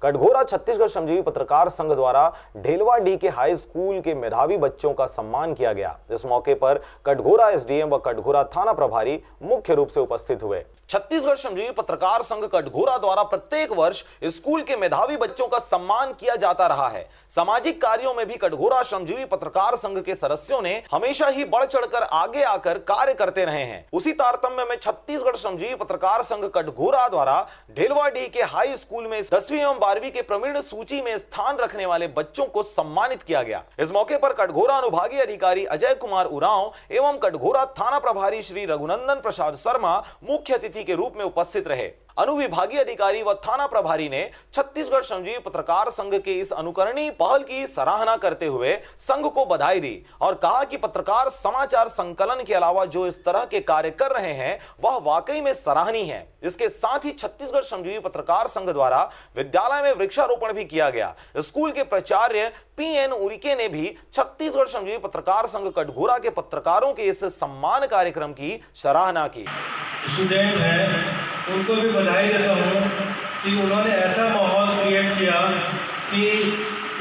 कटघोरा छत्तीसगढ़ श्रमजीवी पत्रकार संघ द्वारा ढेलवाडी के हाई स्कूल के मेधावी बच्चों का सम्मान किया गया। इस मौके पर कटघोरा एसडीएम व कटघोरा थाना प्रभारी मुख्य रूप से उपस्थित हुए। छत्तीसगढ़ श्रमजीवी पत्रकार संघ कटघोरा द्वारा प्रत्येक वर्ष स्कूल के मेधावी बच्चों का सम्मान किया जाता रहा है। सामाजिक कार्यों में भी कटघोरा श्रमजीवी पत्रकार संघ के सदस्यों ने हमेशा ही बढ़ चढ़कर आगे आकर कार्य करते रहे हैं। उसी तारतम्य में छत्तीसगढ़ श्रमजीवी पत्रकार संघ कटघोरा द्वारा ढेलवाडी के हाई स्कूल में 10वीं एवं 12वीं के प्रवीण सूची में स्थान रखने वाले बच्चों को सम्मानित किया गया। इस मौके पर कटघोरा अनुभागीय अधिकारी अजय कुमार उरांव एवं कटघोरा थाना प्रभारी श्री रघुनंदन प्रसाद शर्मा मुख्य अतिथि के रूप में उपस्थित रहे। अनुविभागीय अधिकारी व थाना प्रभारी ने छत्तीसगढ़ श्रमजीवी पत्रकार संघ के इस अनुकरणीय पहल की सराहना करते हुए संघ को बधाई दी और कहा कि पत्रकार समाचार संकलन के अलावा जो इस तरह के कार्य कर रहे हैं वह वाकई में सराहनीय है। इसके साथ ही छत्तीसगढ़ श्रमजीवी पत्रकार संघ द्वारा विद्यालय में वृक्षारोपण भी किया गया। स्कूल के प्राचार्य पीएन उरिके ने भी छत्तीसगढ़ श्रमजीवी पत्रकार संघ कटघोरा के पत्रकारों के इस सम्मान कार्यक्रम की सराहना की। स्टूडेंट है उनको भी बधाई देता हूँ कि उन्होंने ऐसा माहौल क्रिएट किया कि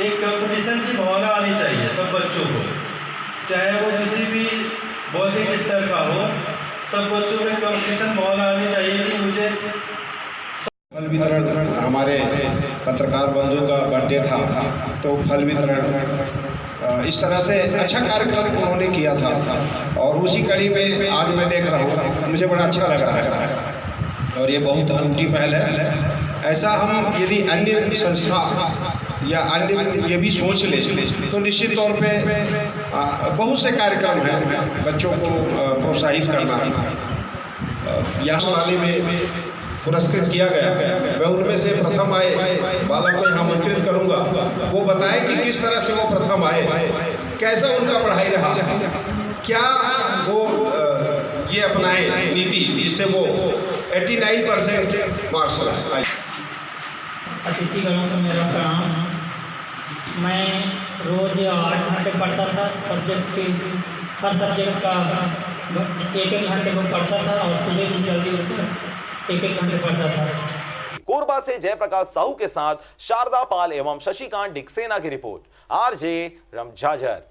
एक कंपटीशन की भावना आनी चाहिए सब बच्चों को, चाहे वो किसी भी बौद्धिक स्तर का हो। सब बच्चों में कंपटीशन भावना आनी चाहिए कि मुझे फल वितरण, हमारे पत्रकार बंधु का बर्थडे था तो फल वितरण, इस तरह से अच्छा कार्यक्रम उन्होंने किया था और उसी कड़ी में आज मैं देख रहा हूँ, मुझे बड़ा अच्छा लग रहा है और ये बहुत अनूठी पहल है। ऐसा हम यदि अन्य संस्था या अन्य ये भी सोच ले तो निश्चित तौर पे बहुत से कार्यक्रम हैं बच्चों को प्रोत्साहित करना। यहाँ प्रणाली में पुरस्कृत किया गया, मैं उनमें से प्रथम आए बालक को यहाँ आमंत्रित करूँगा, वो बताएं कि किस तरह से वो प्रथम आए, कैसा उनका पढ़ाई रहा, क्या वो ये अपनाए नीति जिससे वो 89% मार्क्स लाए। अतिथिगणों को मेरा प्रणाम। मैं रोज़ 8 घंटे पढ़ता था, सब्जेक्ट की हर सब्जेक्ट का 1-1 घंटे को पढ़ता था और सुबह भी जल्दी उठकर 1-1 घंटे पढ़ता था। कोरबा से जयप्रकाश साहू के साथ शारदा पाल एवं शशिकांत डिक्सेना की रिपोर्ट। आरजे रमझाझर।